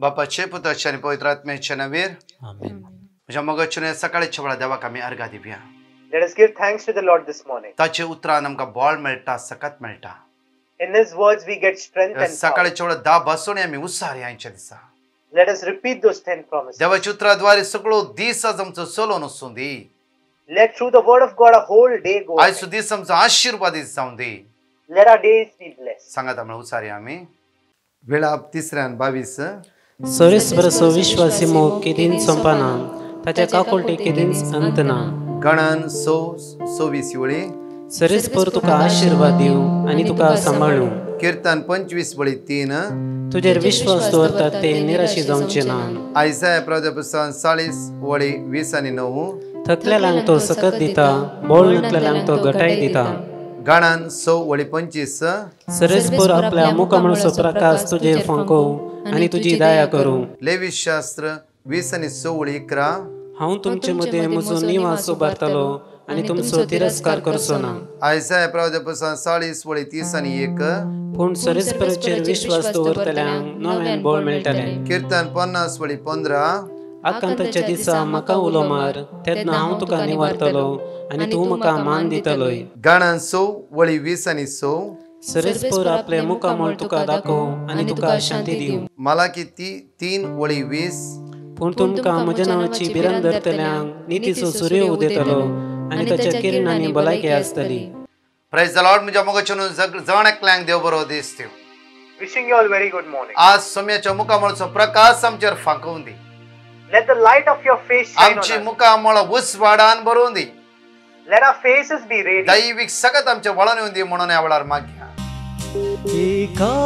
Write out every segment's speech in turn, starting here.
बापाचे पुत्राचे आणि पवित्र आत्म्याचे नावावर आमेन. म्हज्या मोगाचें सकाळच्या वेळा देवाक आमी अर्घा दिवया. Let us give thanks to the Lord this morning. ताचे उतरान आमकां बळ मेळटा, सकत मेळटा. In His words we get strength and power. सकाळच्या वेळा दा बसोन आमी उत्साह आयच्या दिसा. Let us repeat those 10 promises. देवाच्या उतराद्वारे सगळो दीस आज आमचो चलोन वचूं दी. Let through the word of God a whole day go. आयचो दीस आमचो आशीर्वादीत जावं दी. Let our days be blessed. सांगात आमी उत्साह आमी वेळा 3:22 सोरेस्परसो विश्वासी मोग केदीन संपना, ताच्या काकुलटे केदीन अंत ना. गणन 26 वेळी सरेस्पर तुका आशीर्वाद दिवं आणि तुका सांभाळूं. कीर्तन 25:3 तुजेर विश्वास दवरतात ते निराशी जावचे ना. आयसाया प्रवक्ता 40:20-9 थकलेल्यांक तो सकत दिता, बोल नसलेल्यांक तो घटाय दिता. गणन 6:25 सरेस्पर आपल्या मुखामळसो प्रकाश तुजेर फंकोव आणि तुजी दया करूं. लेवी शास्त्र 20:11 हांव तुमचे मदें म्हजो निवास उबारतलो आणि तुमचो तिरस्कार करचो ना. आयसाया प्रवक्ता 40:30-1 पूण सरेस्पराचेर विश्वास दवरतल्यांक नव्यान बळ मेळटलें. कीर्तन 50:15 आकांताच्या दिसा म्हाका उलो मार, तेन्ना हांव तुका निवारतलो आणि तूं म्हाका मान दितलोय. गणन 6:20-6 सरेस्पर आपले मुखामळ तुका दाखोव आणि तुका शांती दिवं. मलाकी 3:20 पूण तुमकां म्हज्या नांवाची भिरांत धरतल्यांक नितीचो सूर्य उदेतलो आणि ताच्या किरणांनी भलायकी आसतली. Praise the Lord. म्हज्या मोगाचें जण एकल्यांक देव बरो दीस दिवं. Wishing you all very good morning. आज सोम्याच्या मुखामळचो प्रकाश आमचेर फांकून दी. Let the light of your face shine on आमची us. मुखामळ उजवाडान भरून दी. Let our faces be radiant. दैविक सकत आमच्या वळण येऊन दी म्हणून ह्या वेळार मागया. एका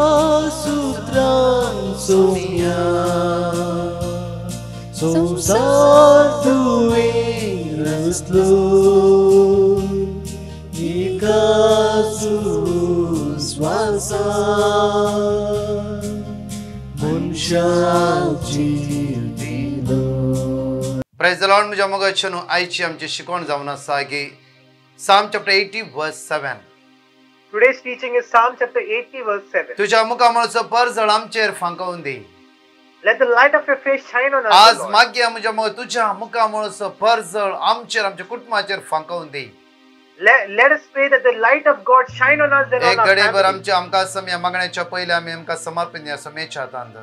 सूत्रान सोम्या संसार तुवें रचलो, एका श्वासान मनशाची दिलो. Praise the Lord. म्हज्या मोगाचें आयची आमची शिकवण जावन आसा की Psalm chapter 80:7. Today's teaching is Psalm chapter 80:7. तुझ्या मुखामळचो परजळ आमचेर फांकून दी. Let the light of your face shine on us. आज Lord. मागया म्हज्या मोग तुझ्या मुखामळचो परजळ आमचेर आमच्या कुटुंबाचेर फांकून दी. Let us pray that the light of God shine on us and एक on our घडीभर family. आमच्या आमकां समया मागण्याच्या पयलीं आमी आमकां समर्पण या समेच्या हातांत.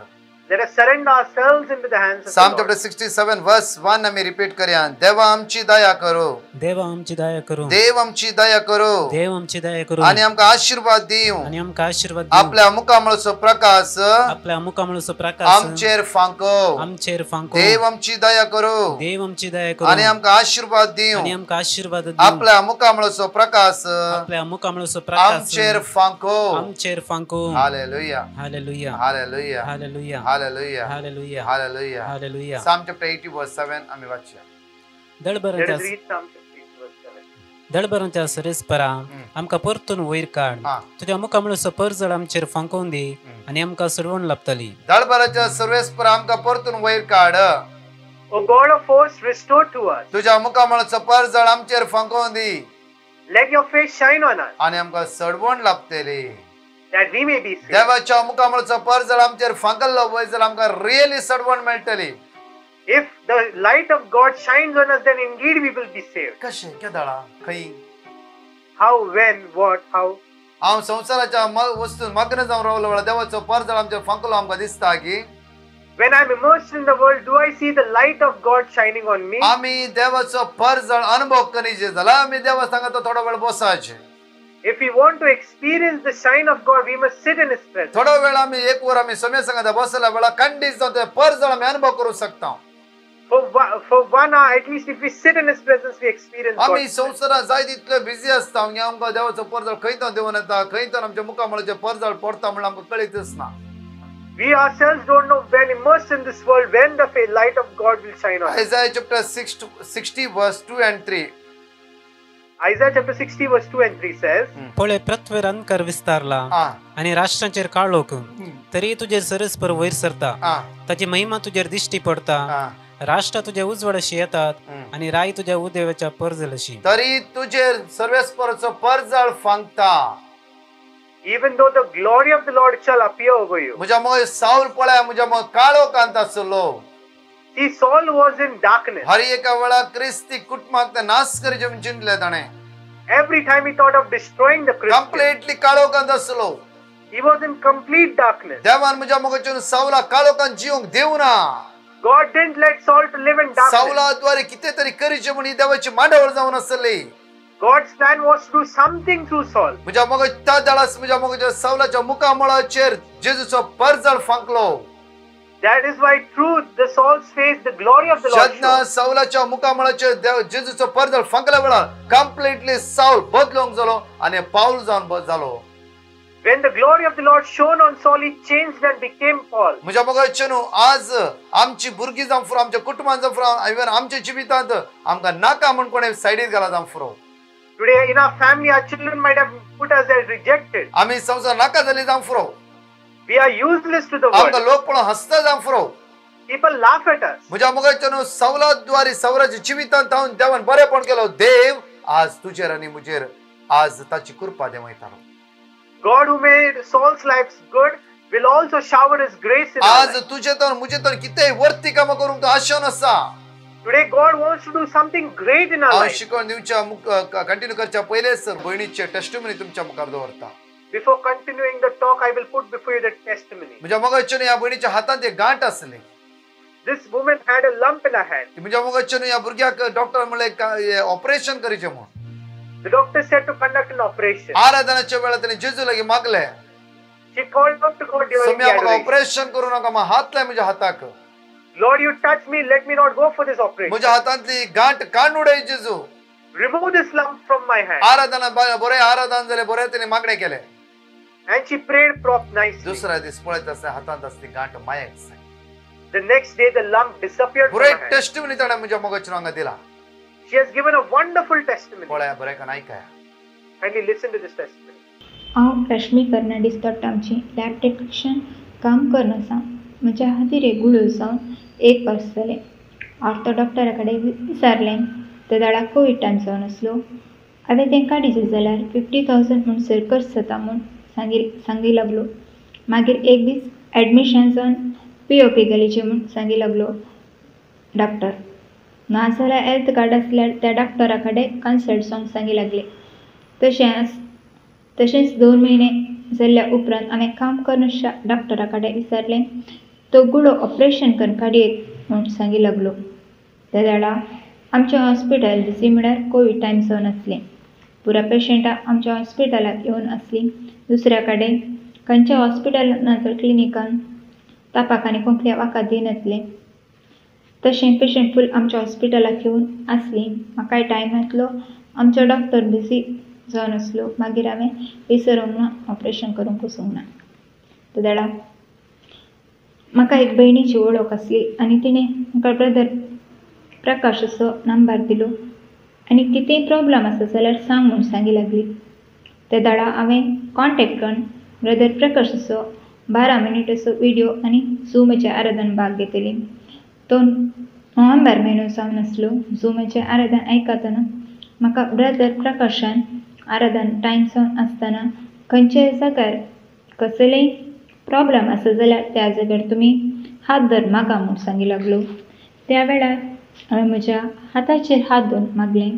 Let us surrender ourselves into the hands of Psalm the chapter Lord. 67:1 आमी रिपीट करया. देवा आमची दया करो, देव आमची दया करूं, देव आमची दया करो देव आमची दया करूं आणि आमकां आशीर्वाद दिवं. आणि आमकां आशीर्वाद दिवं. आपल्या मुखामळचो प्रकाश आपल्या मुखामळचो प्रकाश आमचेर फांको. आमचेर फांको. देव आमची दया करो देव आमची दया आणि करूं आमकां आशीर्वाद आणि दिवं. आमकां आशीर्वाद दिवं. आपल्या मुखामळचो प्रकाश आपल्या मुखामळचो प्रकाश आमचेर फांको. आमचेर फांको. Hallelujah, hallelujah, hallelujah, hallelujah, hallelujah, hallelujah, hallelujah. Hallelujah. Psalm chapter 80:7 आमी वाचया. Let us दळबरांच्या read Psalm 80:7. दळबरांच्या सरेस्परा आमकां परतून वयर काड. हा. तुज्या मुखामळचो परजळ आमचेर फांकोवन दी आणि आमकां सोडवण लाभतली. दळबराच्या सर्वेस्पर आमकां परतून वयर काड. O God of hosts, restore to us. तुझ्या मुखामळचो परजळ आमचेर फांकोवन दी Let your face shine on us, आणि आमकां सडवण लाभतली. that we may be saved. देवाच्या मुखामळचो परजळ आमचेर फांकल्लो वयर जाल्यार आमकां रियली सडवण मेळटली. If the light of God shines on us, then indeed we will be saved. कशें केदळा खंय How, when, what, how? हांव संवसाराच्या वस्तून मग्न जावन रावलो वेळार देवाचो परजळ आमचेर फांकलो आमकां दिसता की When I'm immersed in the world, do I see the light of God shining on me? आमी देवाचो परजळ अनुभव करीचे जाल्यार आमी देवा सांगता थोडो वेळ बसाचे. If we want to experience the shine of God, we must sit in His presence. थोडो वेळ आमी एक वर आमी समय सांगता बसल्या वेळार खंडीत जावन ते परजळ आमी अनुभव करूं शकता. For 1 hour, at least, if we sit in His presence, we experience आमी God. संवसारात जाय तितले बिजी आसता की आमकां देवाचो परजळ खंयतो देवन येता, खंयतो आमच्या मुखामळाचे परजळ पडटा म्हणून आमकां कळीतच ना. We ourselves don't know when immersed in this world when the light of God will shine on us. Isaiah chapter 60:2-3. Isaiah chapter 60:2-3 says, पळय पृथ्वीर अंधकार विस्तारला आणि राष्ट्रांचेर काळोख, तरी तुजेर सरस्पर वयर सरता. ताची महिमा तुजेर दिश्टी पडता. राष्ट्र तुझ्या उजवाडाशी येतात आणि राय तुझ्या उदेवाच्या परजळशी. तरी तुझेर सर्वेस्परचो परजळ फांकता. even though the glory of the Lord shall appear over you. म्हज्या मग साऊल पळय म्हज्या मग काळो कांत आसलो. See, Saul was in darkness. हर एका वेळा क्रिस्ती कुटुंबाक ते नाश करचे म्हूण चिंतले ताणें. Every time he thought of destroying the Christians, completely काळो कांत आसलो. he was in complete darkness. देवान म्हज्या मगचून साऊला काळो Kant जिवंक दिवना. God didn't let Saul to live in darkness. साऊला द्वारे कितें तरी करचें म्हूण ही देवाची मांडावळ जावन आसली. God's plan was to do something through Saul. म्हज्या मगज त्या दाळास म्हज्या मगज साऊलाच्या मुखामळाचेर जेजूचो परजळ फांकलो. That is why through the Saul's face the glory of the Lord जेन्ना shone. साऊलाच्या मुखामळाचेर जेजूचो परजळ फांकल्या वेळार कंप्लीटली साऊल बदलूंक जालो आनी पाऊल जावन जालो. When the glory of the Lord shone on Saul, he changed and became Paul. म्हज्या मगज आज आमची भुरगीं जावं फुरो आमच्या कुटुंबान जावं फुरो इवन आमच्या जिवितांत आमकां नाका म्हूण कोणें सायडीर घाला जावं फुरो. Today in our family, our children might have put us as rejected. आमी संवसार नाका जाली जावं फुरो. We are useless to the आमकां world. लोक पळोवन हसता जावं फुरो. People laugh at us. म्हज्या मगज साऊला द्वारे साऊलाच्या जिवितांत हांव देवान बरेपण केलो. देव आज तुजेर आनी म्हजेर आज ताची कृपा देंवयतालो. God who made Saul's life good will also shower his grace in our आज life. तुजे तर मुजे तर कितेंय वर्ती कामां करूंक तो आशेन आसा. Today God wants to do something great in our हांव life. शिकवण दिवच्या कंटिन्यू करच्या पयलेच भयणीचे टेस्टिमनी तुमच्या मुखार दवरता. Before continuing the talk, I will put before you the testimony. म्हज्या मगजच्यान ह्या भयणीच्या हातांत एक गांठ आसली. This woman had a lump in her hand. म्हज्या मगजच्यान ह्या भुरग्याक डॉक्टर म्हणलें ऑपरेशन करीचें म्हूण. The doctor said to conduct an operation. आराधनाच्या वेळार ताणें जेजू लागीं मागलें. She called out to God during the सम्या म्हाका adoration. ऑपरेशन करूं नाका म्हाका हात लाय म्हज्या हाताक. Lord, you touch me, let me not go for this operation. म्हज्या हातांतली गांठ काडून उडय जेजू. Remove this lump from my hand. आराधना बरें आराधन जालें बरें ताणें मागणें केलें. And she prayed nicely. दुसऱ्या दीस पळयत आसतना हातांत आसली गांठ मायेक जाय. The next day, the lump disappeared from पुरे her hand. टेस्टिमनी ताणें म्हज्या मगजच्यान हांगा दिला. She has given a wonderful testimony. पळया बरें करून आयकया. Kindly listen to this testimony. हांव रश्मी फर्नांडीस तोट्टामची लॅब टेक्निशियन काम करन आसा. म्हज्या खातीर एक गुळो जावन 1 वर्स जालें. हांव डॉक्टरा कडेन विचारलें. त्या दाडाक कोवीड टायम जावन आसलो. हांवें तांकां डिजीज जाल्यार 50,000 म्हूण सर खर्च जाता म्हूण सांगी लागलो. मागीर एक दीस एडमिशन जावन POP घालीचें म्हूण सांगी लागलो डॉक्टर. नाजाल्यार हेल्थ कार्ड आसल्यार त्या डॉक्टरा कडेन कन्सल्ट जावंक सांगी लागले. तशेंच 2 म्हयने जाल्ल्या उपरांत हांवें काम करनाशिल्ल्या डॉक्टरा कडेन विचारलें. तो गुळो ऑपरेशन करून काडयेक म्हूण सांगी लागलो. त्या वेळा आमच्या हॉस्पिटल दिसी म्हळ्यार कोवीड टायम जावन आसलें. पुरा पेशंटां आमच्या हॉस्पिटलाक येवन आसलीं. दुसऱ्या कडेन खंयच्या हॉस्पिटलांत नाजाल्यार क्लिनिकान तापाक आनी खोंकल्या वाका दिनासलें. तशें पेशंट फूल आमच्या हॉस्पिटलाक येवन आसलीं. म्हाकाय टायमांतलो आमचो डॉक्टर बिजी जावन आसलो. मागीर हांवें विसरूंक ना ऑपरेशन करूंक वचूंक ना. त्या वेळा म्हाका एक भयणीची वळख आसली आनी तिणें म्हाका ब्रदर प्रकाशाचो नंबर दिलो आनी कितेंय प्रॉब्लम आसा जाल्यार सांग म्हूण सांगी लागली. त्या वेळा हांवें कॉन्टेक्ट करून ब्रदर प्रकाशाचो 12 मिनिटाचो व्हिडिओ आनी झूमाचेर आराधन भाग घेतली. तो नोव्हेंबर म्हयनो जावन आसलो. झूमाचें आराधन आयकतना म्हाका ब्रदर प्रकाशान आराधन टायम जावन आसतना खंयच्याय जाग्यार कसलेय प्रॉब्लम आसा जाल्यार त्या जाग्यार तुमी हात धर मागा म्हूण सांगी लागलो. त्या वेळार हांवें म्हज्या हाताचेर हात धरून मागलें.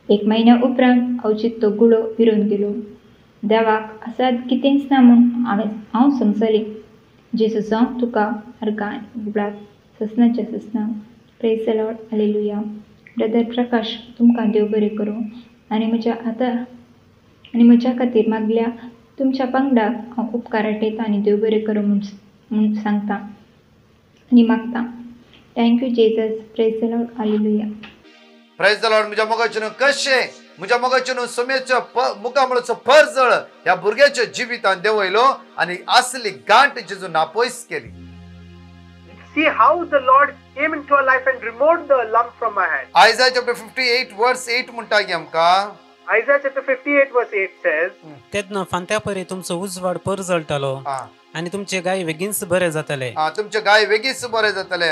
1 म्हयन्या उपरांत हांव चिंतो गुळो विरून गेलो. देवाक आसात कितेंच ना म्हूण हांव समजलें. जेजू जावं तुका अर्गां गुबळाक ससनाच्या ससना. Praise the Lord. Hallelujah. Brother Prakash तुमकां देव बरें करूं आनी म्हज्या खातीर मागल्या तुमच्या पंगडाक हांव उपकार आठयता आनी देव बरें करूं म्हूण सांगता आनी मागता. Thank you Jesus. Praise the Lord. Hallelujah. Praise the Lord. म्हज्या मगजच्यान कशें म्हज्या मगजच्यान सोम्याच्या मुखामळाचो परजळ ह्या भुरग्याच्या जिवितांत देंवयलो आनी आसली गांठ जेजू नापयस केली. See how the Lord came into her life and removed the lump from her hand. Isaiah chapter 58 verse 8 म्हणटा की आमकां. Isaiah chapter 58 verse 8 says, तेदना फांत्या परी तुमचो उजवाड परजळटलो आनी तुमचे गाय बेगीनच बरे जातले. तुमचे गाय वेगीच बरे जातले.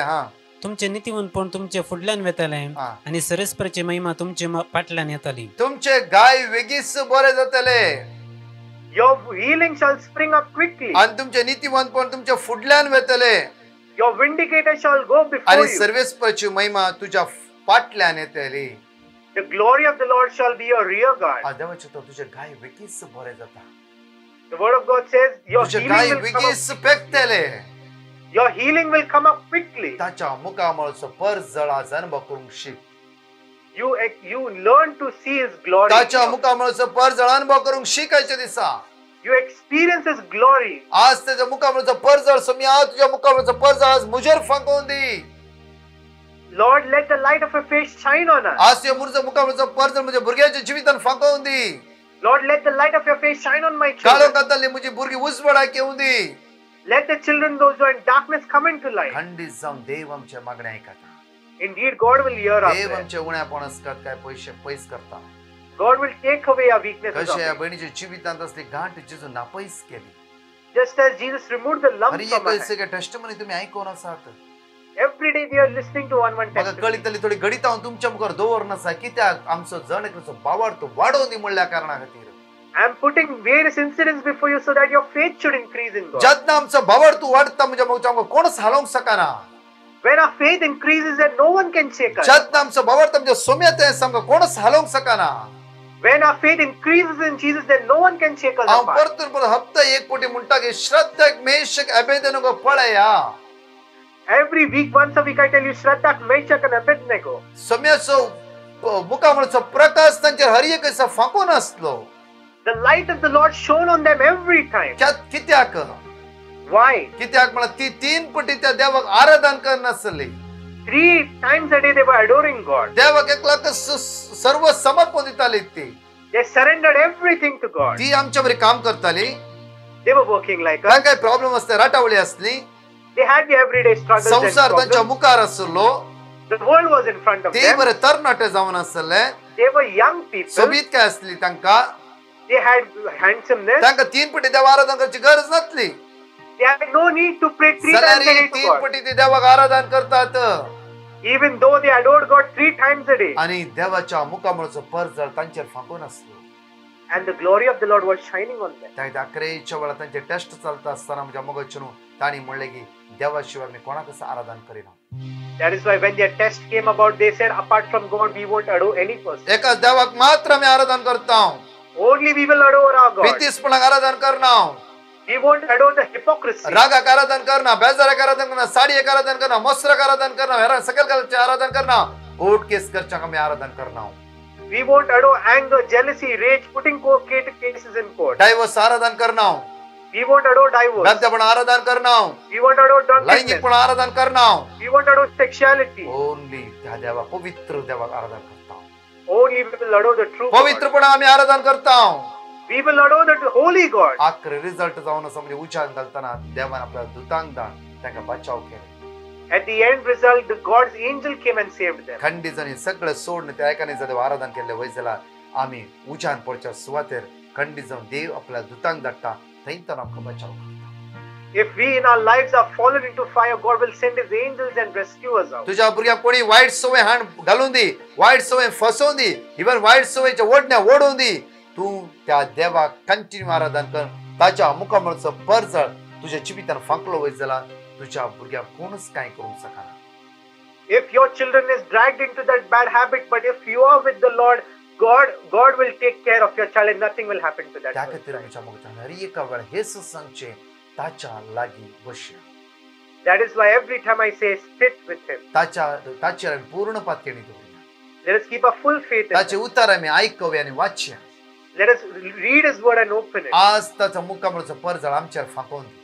तुमचे नितीवंतपण तुमचे फुडल्यान वेतले आनी सरस्वराची महिमा तुमचे फाटल्यान येतली. तुमचे गाय वेगीच बरे जातले. Your healing shall spring up quickly. आणि तुमचे नीतिवंतपण तुमच्या फुडल्यान वेतले. Your vindicator shall go before आणि you. सर्वेस्परची महिमा तुझ्या पाटल्यान येतली. The glory of the Lord shall be your rear guard. देवाचे तो तुझे गाय वेगीच बरे जाता. The word of God says your तुझे healing guy will come वेगीच up. पेकतले. Your healing will come up quickly. ताच्या मुखामळचो पर जळा अनुभव करूंक शिक. You learn to see His glory. ताच्या मुखामळचो पर जळ अनुभव करूंक शिकायचे दिसा. You experience His glory. आज त्याच्या मुखामळचो पर जळ सोमी आज तुझ्या मुखामळचो पर जळ आज मुजेर फांकोवन दी. Lord, let the light of your face shine on us. आज तुझ्या मुखामळचो पर जळ म्हणजे भुरग्याच्या जिवितान फांकोवन दी. Lord, let the light of your face shine on my काळो children. कातली मुजी भुरगी उजवडा केवून दी. Let the children, those who are in darkness, come into light. खंडीत जाऊन देव आमच्या मागण्या ऐकता. Indeed, God will hear our Dev prayer. आमच्या उण्यापण असतात काय पैस करता. God will take away our weaknesses. कशा या of it. बहिणीच्या जिवितांत असली गांठ जिजू नापैस केली. Just as Jesus removed the lump अरे from our एक hand. सगळे टेस्टमनी तुम्ही ऐकून असात. Every day we are listening to one मग testimony. कळीतली थोडी गणित तुमच्या मुखार दवर नसा कित्याक आमचो जण एकचो बावार तो वाढवून दी म्हणल्या कारणा खातीर. I am putting various incidents before you so that your faith should increase in God. जतना आमचो बावार तू वाढता म्हणजे मग आमकां कोणच हालोवंक सकाना. When our faith increases and no one can shake us. जतना आमचो बावार तुमच्या सोम्यात आहे आमकां कोणच हालोवंक सकाना. When our faith increases in Jesus, then no one can shake us हांव apart. परतून परत हप्ता एक पोटी म्हणटा की श्रद्धेक मेषक अबेदनेगो पळया. Every week, once a week, I tell you, Shraddha, Meshach and Abednego. सोम्याचो मुखामळचो प्रकाश तांचेर हर एक दिसा फांकून आसलो. The light of the Lord shone on them every time. कित्याक Why? कित्याक म्हणल्यार ती 3 पटी त्या देवाक आराधन करनासली. 3 times a day they were adoring God. देवाक एकलाक सर्व समर्पण दिताली ती. They surrendered everything to God. ती आमच्या बरी काम करताली. They were working like काय us. काय प्रॉब्लेम असते राटावळी असली. They had the everyday struggles and संसार त्यांच्या problems. मुखार आसलो. The world was in front of ते them. बरे तरणाटे जावन आसले. They were young people. सोबीत काय असली तांकां. They had handsomeness. तांकां 3 पटी देवा आराधन करची गरज नसली. They had no need to pray 3 जाल्यार times a day to 3 God. पटी ते देवाक आराधन करतात. Even though they adored God 3 times a day. आणि देवाच्या मुखामळचो परजळ तांचेर फांकून आसलो. And the glory of the Lord was shining on them. त्या 11च्या वेळा तांचे टेस्ट चलता आसतना म्हज्या मगजच्यान तांणी म्हणलें की देवा शिवाय मी कोणाकच आराधन Kareena. That is why when their test came about, they said, apart from God, we won't adore any person. एकाच देवाक मात्र आमी आराधन करता. Only we will adore our God. भीतीसपणाक आराधन करना. We won't adore the hypocrisy. रागाक आराधन करना, बेजाराक आराधन करना, साडीक आराधन करना, मसराक आराधन करना, हेरा सकल गलचे आराधन करना, कोर्ट केस करच्याक आमी आराधन करना. We won't adore anger, jealousy, rage, putting court cases in court. डायव्हर्स आराधन करना. We won't adore divorce. बेद्यपण आराधन करना. We won't adore drunkenness. लैंगिकपण आराधन करना. We won't adore sexuality. Only त्या देवा पवित्र देवाक आराधन करता. Only we will adore the true God. पवित्रपण आमी आराधन करता. We will adore the holy God. Akhare result जावन असो म्हणजे उच्चार घालतना देवान आपल्या दुतांक दान तांका बचाव केले. At the end result, the God's angel came and saved them. खंडीत आनी सगळें सोडून त्या एकाने जर आराधन केले वय जाल्यार आमी उच्चार पडच्या सुवातेर खंडीत जावन देव आपल्या दुतांक धाडटा थंयतन आमकां बचाव करता. If we in our lives are fallen into fire, God will send His angels and rescue us out. तुझ्या भुरग्यांक कोणी वायट सवय हाण घालून दी, वायट सवय फसोवन दी, इवन वायट सवयच्या ओढण्या ओडून दी. तू त्या देवाक कंटिन्यू आराधन कर. ताच्या मुखामळचो परजळ तुझ्या जिवितान फांकलो वय जाल्यार तुझ्या भुरग्यांक कोणूच कांय करूंक शकना. If your children is dragged into that bad habit, but if you are with the Lord, God will take care of your child and nothing will happen to that त्या person. खातीर आमच्या मुखार हर एका वेळा हेच सांगचे ताच्या लागीं बसया. That is why every time I say, sit with Him. ताचेर आमी पूर्ण पातयेणी दवरुया. Let us keep a full faith in ताचे Him. उतार आमी आयकूया आनी वाचया. Let us read His word and open it. आज ताचा मुखामळचो परजळ आमचेर फांकोवन दी.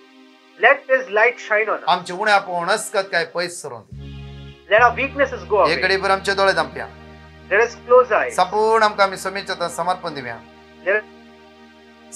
Let His light shine on us. आमचे उण्यापण असकत काय पयस सरून दी. Let our weaknesses go एक away. घडीभर आमचे दोळे धांपया. Let us close our eyes. संपूर्ण आमकां आमी समेच्या समर्पण दिवया. Let us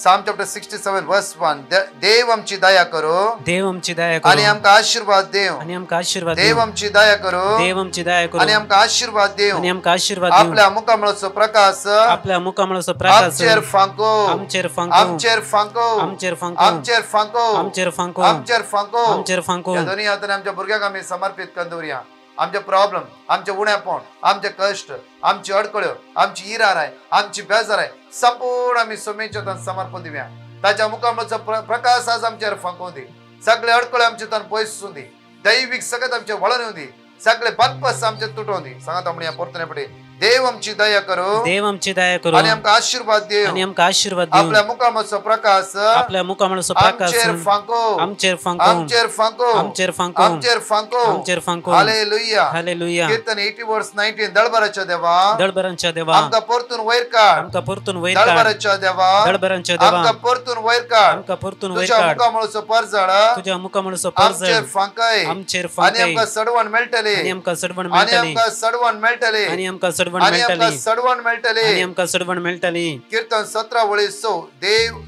Psalm chapter 67 verse 1. देव आमची दया करो देव आमची दया आणि करो आमकां आशीर्वाद देव. आणि आमकां आशीर्वाद देव दिवं. आमची दया करो देव आमची दया करो आणि आमकां आशीर्वाद देव. आणि आमकां आशीर्वाद दिवं. आपल्या मुखामळचो प्रकाश आपल्या मुखामळचो प्रकाश आमचेर फांको. आमचेर फांको आमचेर फांको. आमचेर फांको आमचेर फांको. आमचेर फांको आमचेर फांको. आमचेर फांको ह्या दोनी हातान आमच्या भुरग्यांक आमी समर्पित करून दवरया. आमचे प्रॉब्लेम, आमचे उणेपण, आमचे कश्ट, आमची अडकळ्यो, आमची इराराय, आमची बेजाराय संपूर्ण आमी सोमेच्या समर्पण दिवया. ताच्या मुखामळचो प्रकाश आज आमचेर फांकूं दी. सगळे अडकळे आमचे तन पयसूं दी. दैविक सगळं आमचे वळण येऊ दी. सगळे बदपस आमचे तुटों दी. सांगात आपण या परतने पडे देव आमची दया करो. देव आमची दया करो आणि आमकां आशीर्वाद देव. आणि आमकां आशीर्वाद दिवं. आपल्या मुखामळचो प्रकाश आपल्या मुखामळचो प्रकाश आमचेर फांको. आमचेर फांको आमचेर फांको. आमचेर फांको आमचेर फांको. आमचेर फांको. हालेलुया. हालेलुया. कीर्तन 80:19 दळबराच्या देवा दळबरांच्या देवा आमकां परतून वयर काड. आमकां परतून वयर काड. दळबराच्या देवा दळबरांच्या देवा आमकां परतून वयर काड. आमकां परतून वयर तुझ्या काड. मुखामळचो परजळ तुझ्या मुखामळचो आमचेर परजळ फांकय. आमचेर आणि फांकय. आमकां सडवण मेळटले. आणि आमकां सडवण आणि मेळटली. आमकां सडवण मेळटले. आणि आमकां सडवण आणि आमकां मेळटली. सडवण मेळटले. आणि आमकां सडवण मेळटली. कीर्तन 17:6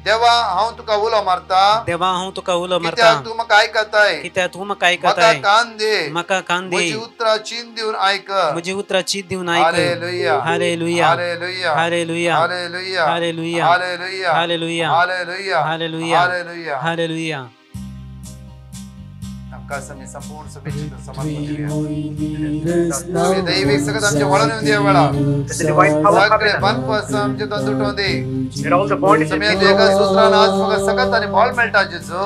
देवा हांव तुका उलो मारता. देवा हांव तुका उलो मारता. कित्याक तूं म्हाका आयकताय. कित्याक तूं म्हाका म्हाका आयकताय. कान दे. म्हाका कान दे. म्हजी उतरां चीन दिवन आयक. म्हजी उतरां चीत दिवन आयक. Hallelujah. Hallelujah. Hallelujah. Hallelujah. Hallelujah. Hallelujah. Hallelujah. Hallelujah. Hallelujah. Hallelujah. Hallelujah. Hallelujah. आमकां समी संपूर्ण सभेचें समर्पण दिवया. दैविक सगळं आमचे वळण येऊन दे वेळा. Let the divine power come सगळे in us. बनपस आमचे तो तुटों दे. Let all the bondages समी be एका broken. सूत्रान आज म्हाका सगळ्यात आनी बॉल मेळटा जेजू.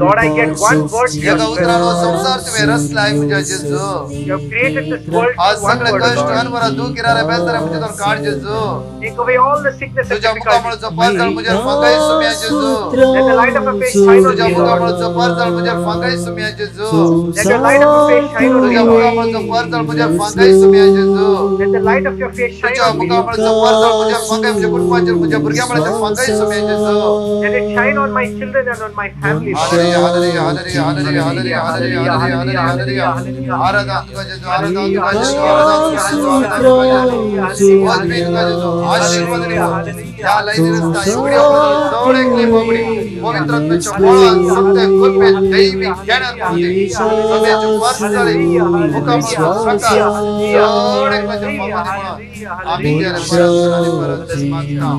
Lord, I get one word to your एका strength. उतरान हो संसार तुवें रचलाय म्हज्या जेजू. You have created this world आज with one सगळे word, कष्ट Lord. अनवरा दूर किनारे बेजारे म्हणजे तो काढ जेजू. Take away all the sickness and तुझ्या difficulty. मुखामळचो परजळ म्हजेर फांकाय सुम्या जेजू. Let the light of your face shine on तुझ्या me, Lord. मुखामळचो परजळ म्हजेर फांकाय सुम्या जेजू. Let the light of your face shine on me, तुझ्या Lord. मुखामळचो परजळ म्हजेर फांकाय सुम्या जेजू. Let the light of your face shine तुझ्या on me. मुखामळचो परजळ म्हजेर फांकाय म्हज्या कुटुंबाचेर म्हज्या भुरग्यां फांकाय सुम्या जेजू. Let it shine on my children and on my family, Lord. Hallelujah. Hallelujah. Hallelujah. Hallelujah. Hallelujah. Hallelujah. Hallelujah. Hallelujah. आराधना तुका जेजू. आराधना तुका जेजू. आराधना तुका जेजू. आराधना तुका जेजू. वजवी तुका जेजू. आशीर्वाद दे. त्या लाईनी रस्ता एवढी सवळे क्लिप उघडी. पवित्रात्म्याच्या बळान सत्य कृपेत दैविक ज्ञानात होते. सभेचे परजळे मुखामळचो प्रकाश सगळे तुझ्या पावनाने म्हणून आम्ही त्याला परत आणि परत मागता.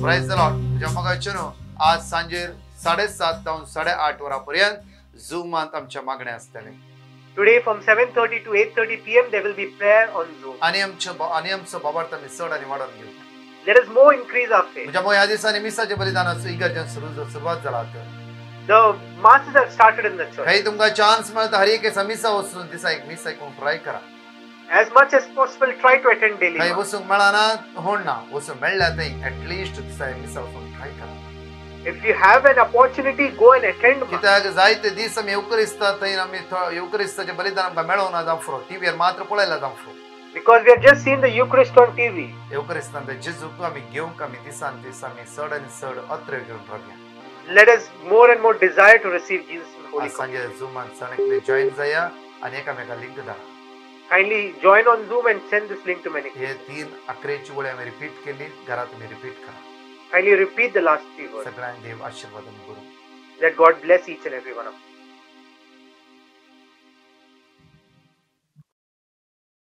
Praise the Lord. तुझ्या मगाच्यानो आज सांजे 7:30 ते 8:30 वरांपर्यंत झूमांत आमच्या मागण्या असतले. Today from 7:30 to 8:30 p.m. there will be prayer on Zoom. आणि आमचं बाबार्थ आम्ही चड आणि वाढवून घेऊ. Let us more increase our faith. म्हणजे मग ह्या दिवसांनी मिसाचे बलिदानाचं इगर्जन सुरुवात झाला. The masses have started in the church. काही तुमका चान्स मिळता हर एक मिसा वचून दिसा एक मिसा करून ट्राय करा. As much as possible, try to attend daily. काही वचूंक मेळना होण ना. वचून मेळ्ळ्या थंय ऍटलिस्ट दिसा एक मिसा वचून ट्राय करा. If you have an opportunity, go and attend. कित्याक जायते दीस आमी येवकरिस्ता थंय आमी येवकरिस्ताचें बलिदान आमकां मेळोना जावं टीव्हीर मात्र पळयला जावं. Because we have just seen the Eucharist on TV. येवकरिस्तान ते जेजूक आमी घेवंक आमी दिसान दीस आमी चड आनी चड अत्र घेवन रावया. Let us more and more desire to receive Jesus in Holy आज Communion. सांजे झूमान सगळे जॉईन जाया आणि एकामेकाक लिंक धाडा. Kindly join on Zoom and send this link to many people. हे 3 अकरेची वळी आमी रिपीट केली. घरात तुमी रिपीट करा. Kindly repeat the last 3 words. सगळ्यांक देव आशीर्वाद करूं. Let God bless each and every one of you.